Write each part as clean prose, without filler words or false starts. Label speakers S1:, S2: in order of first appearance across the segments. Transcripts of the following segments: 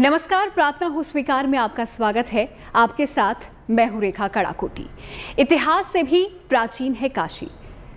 S1: नमस्कार, प्रार्थना हो स्वीकार में आपका स्वागत है। आपके साथ मैं हूं रेखा कड़ाकोटी। इतिहास से भी प्राचीन है काशी।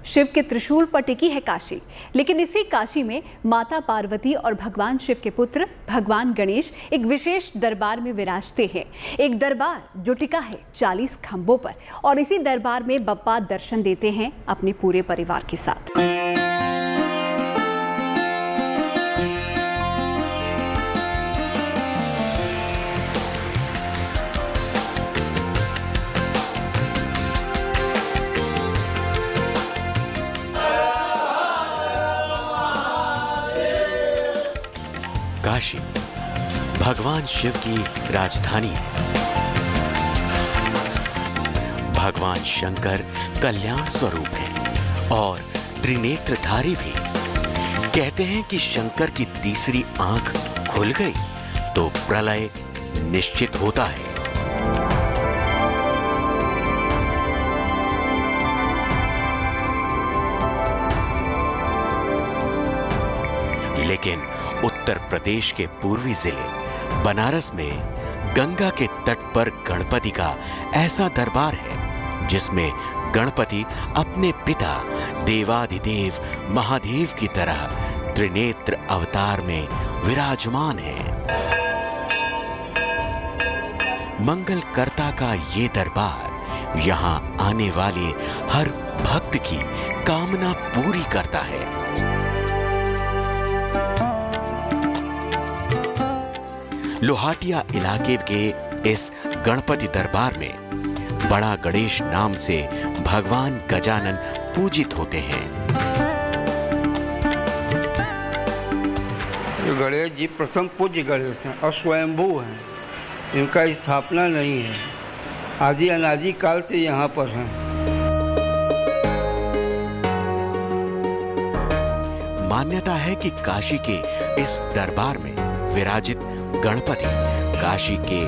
S1: शिव के त्रिशूल पर टिकी है काशी, लेकिन इसी काशी में माता पार्वती और भगवान शिव के पुत्र भगवान गणेश एक विशेष दरबार में विराजते हैं। एक दरबार जो टिका है 40 खंभों पर, और इसी दरबार में बप्पा दर्शन देते हैं अपने पूरे परिवार के साथ।
S2: काशी भगवान शिव की राजधानी है। भगवान शंकर कल्याण स्वरूप है और त्रिनेत्रधारी भी। कहते हैं कि शंकर की तीसरी आंख खुल गई तो प्रलय निश्चित होता है। लेकिन उत्तर प्रदेश के पूर्वी जिले बनारस में गंगा के तट पर गणपति का ऐसा दरबार है जिसमें गणपति अपने पिता देवाधिदेव महादेव की तरह त्रिनेत्र अवतार में विराजमान है। मंगलकर्ता का ये दरबार यहाँ आने वाले हर भक्त की कामना पूरी करता है। लोहाटिया इलाके के इस गणपति दरबार में बड़ा गणेश नाम से भगवान गजानन पूजित होते हैं।
S3: गणेश जी प्रथम पूज्य गणेश हैं और स्वयंभू हैं। इनका स्थापना नहीं है, आदि अनादि काल से यहाँ पर हैं।
S2: मान्यता है कि काशी के इस दरबार में विराजित गणपति काशी के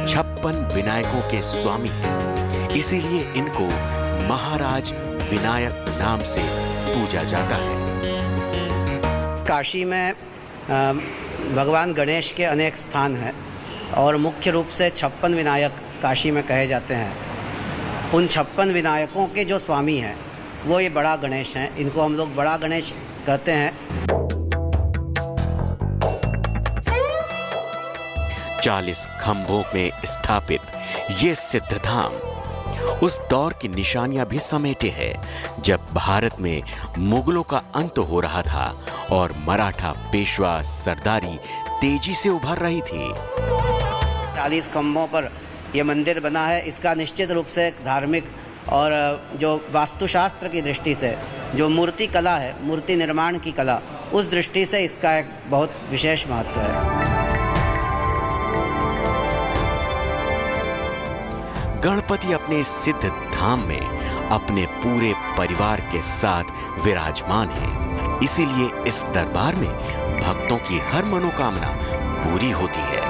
S2: 56 विनायकों के स्वामी हैं। इसीलिए इनको महाराज विनायक नाम से पूजा जाता है।
S4: काशी में भगवान गणेश के अनेक स्थान हैं और मुख्य रूप से 56 विनायक काशी में कहे जाते हैं। उन 56 विनायकों के जो स्वामी हैं वो ये बड़ा गणेश हैं। इनको हम लोग बड़ा गणेश कहते हैं।
S2: 40 खंभों में स्थापित ये सिद्ध धाम उस दौर की निशानियां भी समेटे है जब भारत में मुगलों का अंत हो रहा था और मराठा पेशवा सरदारी तेजी से उभर रही थी।
S4: 40 खंभों पर यह मंदिर बना है। इसका निश्चित रूप से धार्मिक और जो वास्तुशास्त्र की दृष्टि से जो मूर्ति कला है, मूर्ति निर्माण की कला, उस दृष्टि से इसका एक बहुत विशेष महत्व है।
S2: गणपति अपने सिद्ध धाम में अपने पूरे परिवार के साथ विराजमान है। इसीलिए इस दरबार में भक्तों की हर मनोकामना पूरी होती है।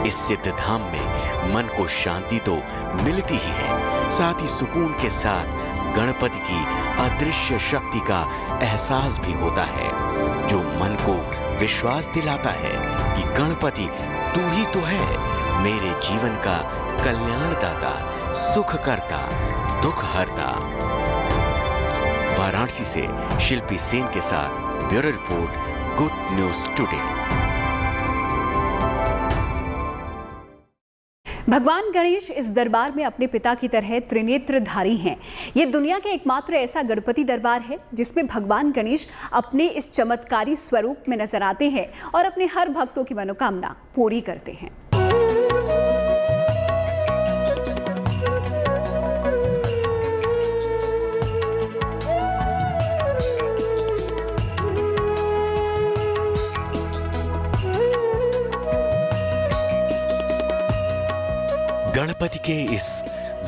S2: इस सिद्ध धाम में मन को शांति तो मिलती ही है, साथ ही सुकून के साथ गणपति की अदृश्य शक्ति का एहसास भी होता है, जो मन को विश्वास दिलाता है कि गणपति तू ही तो है, मेरे जीवन का कल्याणदाता, सुख करता, दुख हरता। वाराणसी से शिल्पी सेन के साथ bureau report, good news today.
S1: भगवान गणेश इस दरबार में अपने पिता की तरह त्रिनेत्रधारी हैं। ये दुनिया के एकमात्र ऐसा गणपति दरबार है जिसमें भगवान गणेश अपने इस चमत्कारी स्वरूप में नजर आते हैं और अपने हर भक्तों की मनोकामना पूरी करते हैं।
S2: गणपति के इस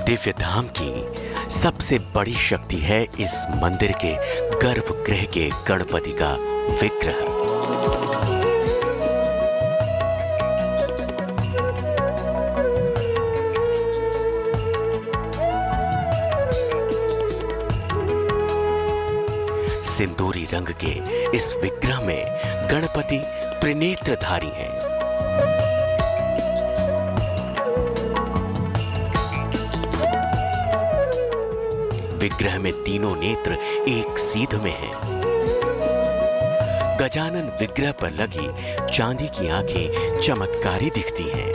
S2: दिव्य धाम की सबसे बड़ी शक्ति है इस मंदिर के गर्भगृह के गणपति का विग्रह। सिंदूरी रंग के इस विग्रह में गणपति त्रिनेत्रधारी हैं। विग्रह में तीनों नेत्र एक सीध में हैं। गजानन विग्रह पर लगी चांदी की आंखें चमत्कारी दिखती हैं।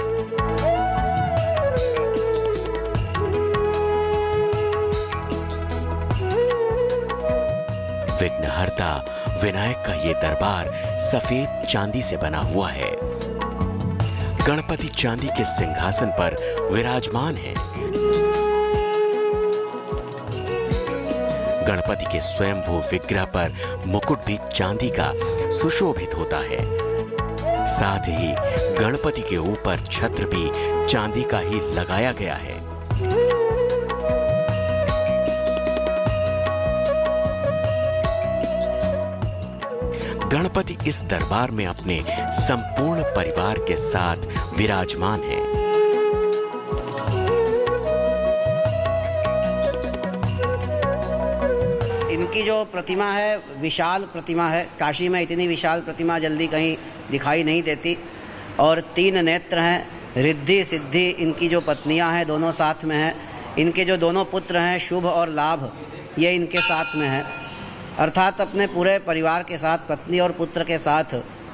S2: विघ्नहर्ता विनायक का ये दरबार सफेद चांदी से बना हुआ है। गणपति चांदी के सिंहासन पर विराजमान हैं। गणपति के स्वयंभू विग्रह पर मुकुट भी चांदी का सुशोभित होता है। साथ ही गणपति के ऊपर छत्र भी चांदी का ही लगाया गया है। गणपति इस दरबार में अपने संपूर्ण परिवार के साथ विराजमान है।
S4: इनकी जो प्रतिमा है विशाल प्रतिमा है। काशी में इतनी विशाल प्रतिमा जल्दी कहीं दिखाई नहीं देती। और 3 नेत्र हैं। रिद्धि सिद्धि इनकी जो पत्नियां हैं दोनों साथ में हैं। इनके जो दोनों पुत्र हैं शुभ और लाभ ये इनके साथ में है। अर्थात अपने पूरे परिवार के साथ पत्नी और पुत्र के साथ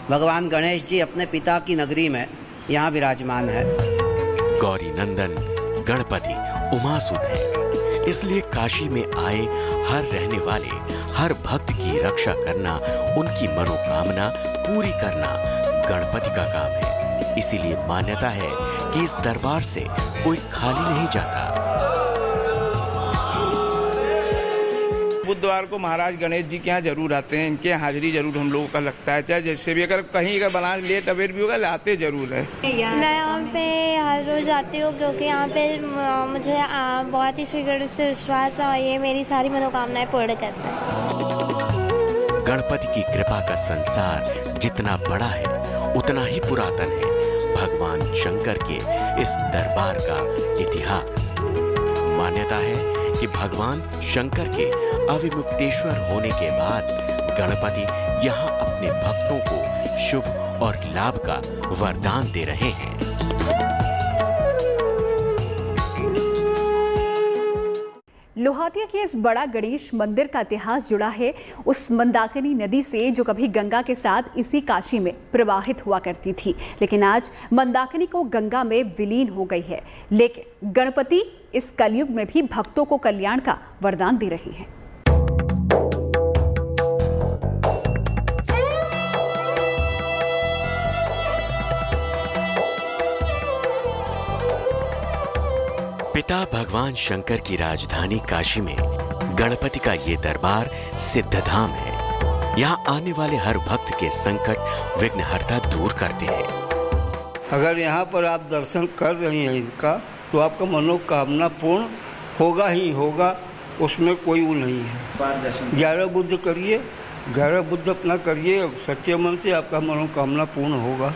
S4: भगवान गणेश जी अपने पिता की नगरी में यहाँ विराजमान है।
S2: गौरी नंदन गणपति उमासुत है, इसलिए काशी में आए हर रहने वाले हर भक्त की रक्षा करना, उनकी मनोकामना पूरी करना गणपति का काम है। इसीलिए मान्यता है कि इस दरबार से कोई खाली नहीं जाता।
S5: बुधवार को महाराज गणेश जी के यहाँ जरूर आते हैं। इनके हाजिरी जरूर हम लोगों का लगता है। चाहे जैसे भी अगर कहीं का बना लेट अवेयर भी होगा आते जरूर है।
S6: मैं यहाँ पे हर रोज आती हूँ क्योंकि यहाँ पे मुझे बहुत ही श्री गणेश पे विश्वास है और ये मेरी सारी मनोकामनाएं पूर्ण करता है।
S2: गणपति की कृपा का संसार जितना बड़ा है उतना ही पुरातन है भगवान शंकर के इस दरबार का इतिहास। मान्यता है कि भगवान शंकर के अविमुक्तेश्वर होने के बाद गणपति यहाँ अपने भक्तों को शुभ और लाभ का वरदान दे रहे हैं।
S1: लोहाटिया के इस बड़ा गणेश मंदिर का इतिहास जुड़ा है उस मंदाकिनी नदी से जो कभी गंगा के साथ इसी काशी में प्रवाहित हुआ करती थी, लेकिन आज मंदाकिनी को गंगा में विलीन हो गई है। लेकिन गणपति इस कलयुग में भी भक्तों को कल्याण का वरदान दे रहे हैं।
S2: पिता भगवान शंकर की राजधानी काशी में गणपति का ये दरबार सिद्धधाम है। यहाँ आने वाले हर भक्त के संकट विघ्नहर्ता दूर करते हैं।
S3: अगर यहाँ पर आप दर्शन कर रही हैं इनका तो आपका मनोकामना पूर्ण होगा ही होगा, उसमें कोई वो नहीं है। 11 बुद्ध करिए, 11 बुद्ध अपना करिए, सच्चे मन से आपका मनोकामना पूर्ण होगा।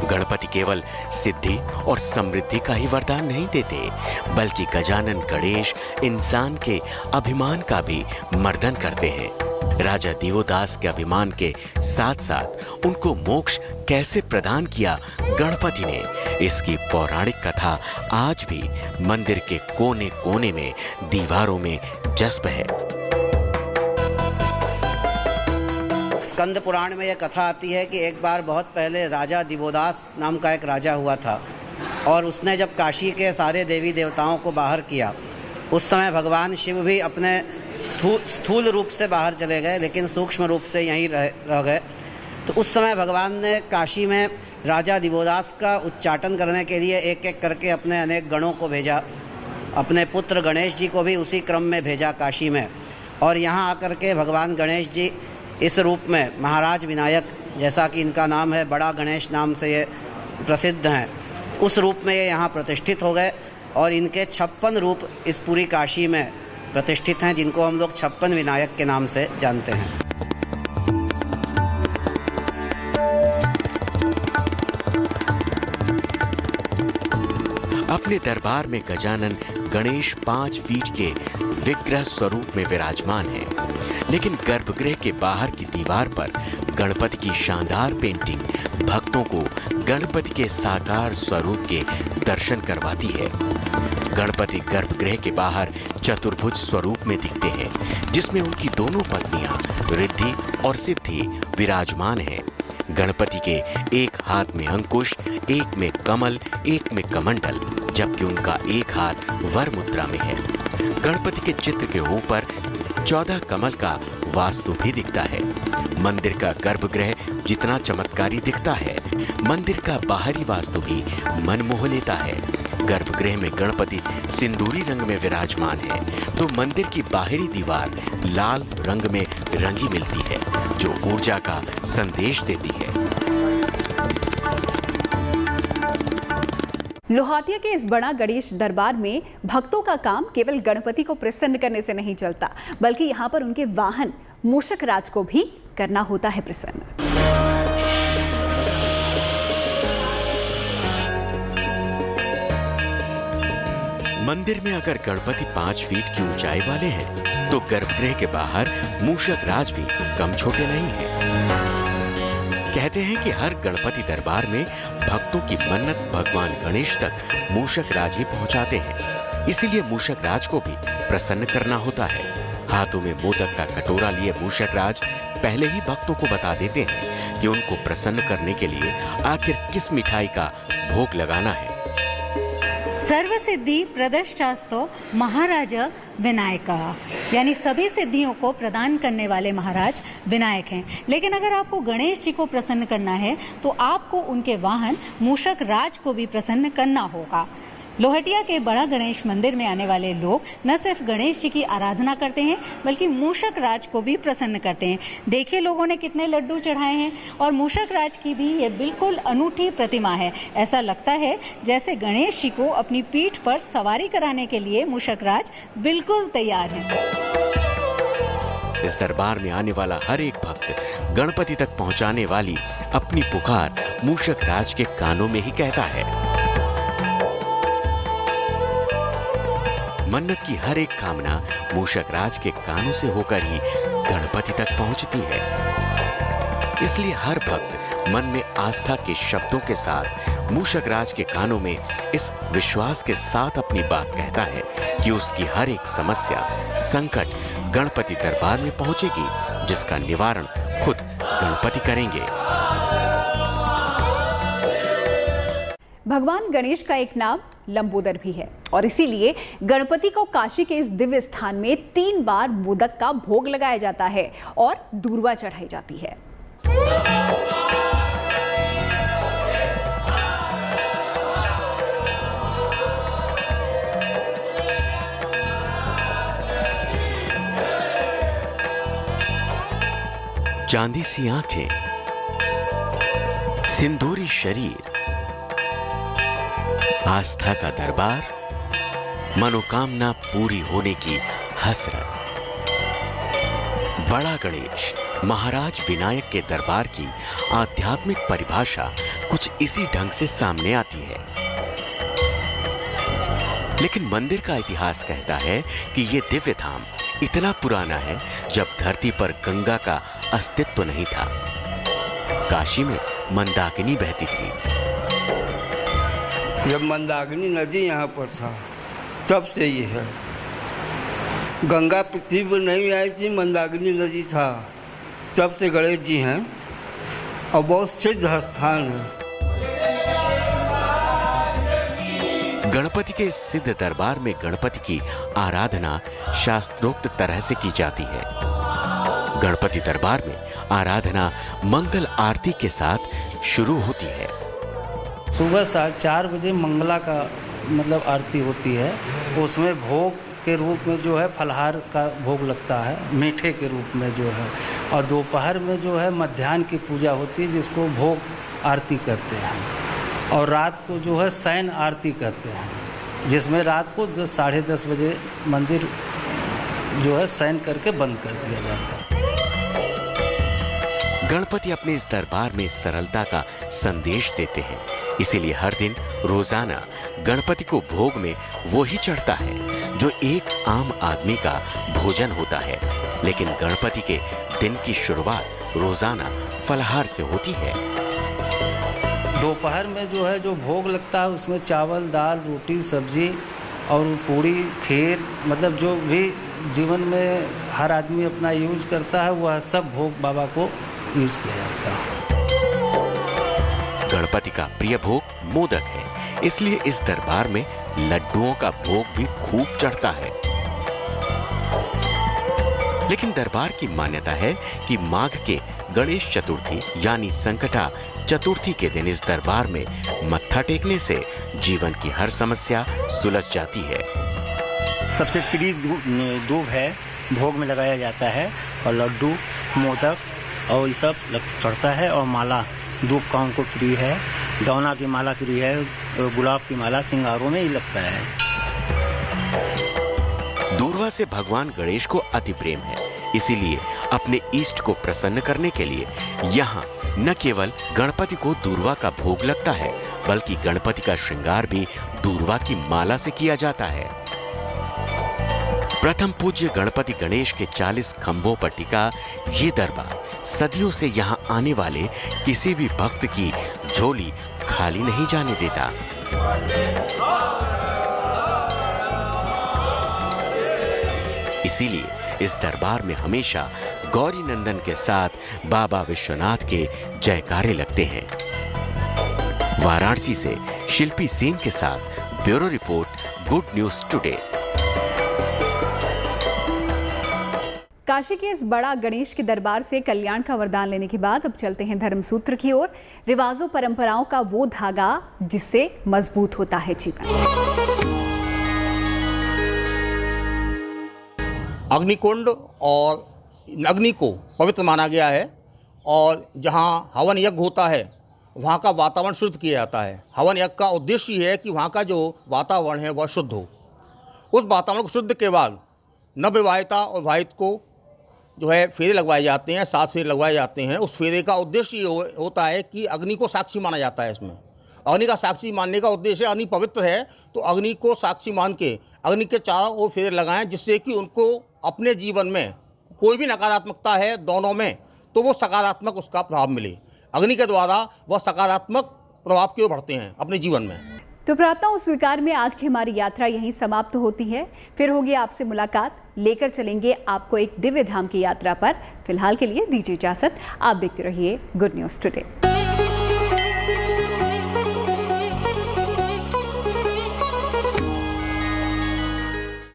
S2: गणपति केवल सिद्धि और समृद्धि का ही वरदान नहीं देते, बल्कि गजानन गणेश इंसान के अभिमान का भी मर्दन करते हैं। राजा दिवोदास के अभिमान के साथ साथ उनको मोक्ष कैसे प्रदान किया गणपति ने, इसकी पौराणिक कथा आज भी मंदिर के कोने कोने में दीवारों में जज्ब है।
S4: स्कंद पुराण में यह कथा आती है कि एक बार बहुत पहले राजा दिवोदास नाम का एक राजा हुआ था और उसने जब काशी के सारे देवी देवताओं को बाहर किया, उस समय भगवान शिव भी अपने स्थूल रूप से बाहर चले गए, लेकिन सूक्ष्म रूप से यहीं रह गए। तो उस समय भगवान ने काशी में राजा दिवोदास का उच्चाटन करने के लिए एक एक करके अपने अनेक गणों को भेजा। अपने पुत्र गणेश जी को भी उसी क्रम में भेजा काशी में। और यहाँ आकर के भगवान गणेश जी इस रूप में महाराज विनायक, जैसा कि इनका नाम है, बड़ा गणेश नाम से ये प्रसिद्ध हैं, उस रूप में ये यहाँ प्रतिष्ठित हो गए। और इनके 56 रूप इस पूरी काशी में प्रतिष्ठित हैं, जिनको हम लोग 56 विनायक के नाम से जानते हैं।
S2: अपने दरबार में गजानन गणेश 5 फीट के विग्रह स्वरूप में विराजमान है, लेकिन गर्भगृह के बाहर की दीवार पर गणपति की शानदार पेंटिंग भक्तों को गणपति के साकार स्वरूप के दर्शन करवाती है। गणपति गर्भगृह के बाहर चतुर्भुज स्वरूप में दिखते हैं, जिसमें उनकी दोनों पत्नियां रिद्धि और सिद्धि विराजमान हैं। गणपति के एक हाथ में अंकुश, एक में कमल, एक में कमंडल, जबकि उनका एक हाथ वर मुद्रा में है। गणपति के चित्र के ऊपर 14 कमल का वास्तु भी दिखता है। मंदिर का गर्भगृह जितना चमत्कारी दिखता है, मंदिर का बाहरी वास्तु भी मन मोह लेता है। गर्भगृह में गणपति सिंदूरी रंग में विराजमान है, तो मंदिर की बाहरी दीवार लाल रंग में रंगी मिलती है, जो ऊर्जा का संदेश देती है।
S1: लोहाटिया के इस बड़ा गणेश दरबार में भक्तों का काम केवल गणपति को प्रसन्न करने से नहीं चलता, बल्कि यहाँ पर उनके वाहन मूषक राज को भी करना होता है प्रसन्न।
S2: मंदिर में अगर गणपति 5 फीट की ऊंचाई वाले हैं, तो गर्भगृह के बाहर मूषक राज भी कम छोटे नहीं हैं। कहते हैं कि हर गणपति दरबार में भक्तों की मन्नत भगवान गणेश तक मूषक राज ही पहुंचाते हैं, इसीलिए मूषक राज को भी प्रसन्न करना होता है। हाथों में मोदक का कटोरा लिए मूषक राज पहले ही भक्तों को बता देते हैं कि उनको प्रसन्न करने के लिए आखिर किस मिठाई का भोग लगाना है।
S7: सर्वसिद्धि प्रदष्टास्तो महाराज विनायक, यानी सभी सिद्धियों को प्रदान करने वाले महाराज विनायक हैं। लेकिन अगर आपको गणेश जी को प्रसन्न करना है तो आपको उनके वाहन मूषक राज को भी प्रसन्न करना होगा। लोहटिया के बड़ा गणेश मंदिर में आने वाले लोग न सिर्फ गणेश जी की आराधना करते हैं, बल्कि मूषक राज को भी प्रसन्न करते हैं। देखिए लोगों ने कितने लड्डू चढ़ाए हैं, और मूषक राज की भी ये बिल्कुल अनूठी प्रतिमा है। ऐसा लगता है जैसे गणेश जी को अपनी पीठ पर सवारी कराने के लिए मूषक राज बिल्कुल तैयार है।
S2: इस दरबार में आने वाला हर एक भक्त गणपति तक पहुंचाने वाली अपनी पुकार मूषक राज के कानों में ही कहता है। मन्नत की हर एक कामना मूषक राज के कानों से होकर ही गणपति तक पहुंचती है। इसलिए हर भक्त मन में आस्था के शब्दों के साथ मूषक राज के कानों में इस विश्वास के साथ अपनी बात कहता है कि उसकी हर एक समस्या, संकट गणपति दरबार में पहुंचेगी, जिसका निवारण खुद गणपति करेंगे।
S1: भगवान गणेश का एक नाम लंबोदर भी है, और इसीलिए गणपति को काशी के इस दिव्य स्थान में 3 बार मोदक का भोग लगाया जाता है और दूर्वा चढ़ाई जाती है।
S2: चांदी सी आंखें, सिंदूरी शरीर, आस्था का दरबार, मनोकामना पूरी होने की हसरत। बड़ा गणेश महाराज विनायक के दरबार की आध्यात्मिक परिभाषा कुछ इसी ढंग से सामने आती है। लेकिन मंदिर का इतिहास कहता है कि ये दिव्य धाम इतना पुराना है जब धरती पर गंगा का अस्तित्व नहीं था। काशी में मंदाकिनी बहती थी।
S3: जब मंदाकिनी नदी यहाँ पर था तब से ये है। गंगा पृथ्वी पर नहीं आई थी, मंदाकिनी नदी था, तब से गणेश जी हैं और बहुत सिद्ध स्थान है।
S2: गणपति के इस सिद्ध दरबार में गणपति की आराधना शास्त्रोक्त तरह से की जाती है। गणपति दरबार में आराधना मंगल आरती के साथ शुरू होती है।
S8: सुबह 4 बजे मंगला का मतलब आरती होती है। उसमें भोग के रूप में जो है फलहार का भोग लगता है, मीठे के रूप में जो है, और दोपहर में जो है मध्याह्न की पूजा होती है जिसको भोग आरती करते हैं, और रात को जो है शयन आरती करते हैं, जिसमें रात को 10 साढ़े 10 बजे मंदिर जो है शयन करके बंद कर दिया जाता है।
S2: गणपति अपने इस दरबार में सरलता का संदेश देते हैं। इसीलिए हर दिन रोजाना गणपति को भोग में वो ही चढ़ता है जो एक आम आदमी का भोजन होता है। लेकिन गणपति के दिन की शुरुआत रोजाना फलाहार से होती है।
S8: दोपहर में जो है जो भोग लगता है उसमें चावल, दाल, रोटी, सब्जी और पूड़ी, खीर, मतलब जो भी जीवन में हर आदमी अपना यूज करता है वह सब भोग बाबा को यूज किया जाता है।
S2: गणपति का प्रिय भोग मोदक है, इसलिए इस दरबार में लड्डुओं का भोग भी खूब चढ़ता है। लेकिन दरबार की मान्यता है कि माघ के गणेश चतुर्थी यानी संकटा चतुर्थी के दिन इस दरबार में मत्था टेकने से जीवन की हर समस्या सुलझ जाती है।
S9: सबसे प्रिय दूब है, भोग में लगाया जाता है और लड्डू, मोदक और ये सब चढ़ता है। और माला दूब का उनको प्रिय है, दौना की माला प्रिय है, गुलाब की माला सिंगारों में ही लगता है।
S2: दूर्वा से भगवान गणेश को अति प्रेम है, इसीलिए अपने इष्ट को प्रसन्न करने के लिए यहाँ न केवल गणपति को दूर्वा का भोग लगता है बल्कि गणपति का श्रृंगार भी दूर्वा की माला से किया जाता है। प्रथम पूज्य गणपति गणेश के 40 खंभों पर टिका ये दरबार सदियों से यहाँ आने वाले किसी भी भक्त की झोली खाली नहीं जाने देता। इसीलिए इस दरबार में हमेशा गौरी नंदन के साथ बाबा विश्वनाथ के जयकारे लगते हैं। वाराणसी से शिल्पी सेन के साथ bureau report, good news today.
S1: Kashi के इस बड़ा गणेश के दरबार से कल्याण का वरदान लेने के बाद अब चलते हैं धर्मसूत्र की ओर। रिवाजों परंपराओं का वो धागा जिससे मजबूत होता है जीवन।
S10: अग्निकुंड और अग्नि को पवित्र माना गया है और जहाँ हवन यज्ञ होता है वहाँ का वातावरण शुद्ध किया जाता है। हवन यज्ञ का उद्देश्य ये है कि वहाँ का जो वातावरण है वह शुद्ध हो। उस वातावरण को शुद्ध के बाद नवविवाहिता और विवाहित को जो है फेरे लगवाए जाते हैं, 7 फेरे लगवाए जाते हैं। उस फेरे का उद्देश्य ये होता है कि अग्नि को साक्षी माना जाता है। इसमें अग्नि का साक्षी मानने का उद्देश्य, अग्नि पवित्र है तो अग्नि को साक्षी मान के अग्नि के चारों ओर फेरे लगाएं, जिससे कि उनको अपने जीवन में कोई भी नकारात्मकता है दोनों में तो वो सकारात्मक उसका प्रभाव मिले। अग्नि के द्वारा वह सकारात्मक प्रभाव की ओर बढ़ते हैं अपने जीवन में।
S1: तो प्रार्थनाओं स्वीकार में आज की हमारी यात्रा यहीं समाप्त होती है। फिर होगी आपसे मुलाकात, लेकर चलेंगे आपको एक दिव्य धाम की यात्रा पर। फिलहाल के लिए दीजिए इजाजत। आप देखते रहिए गुड न्यूज टुडे।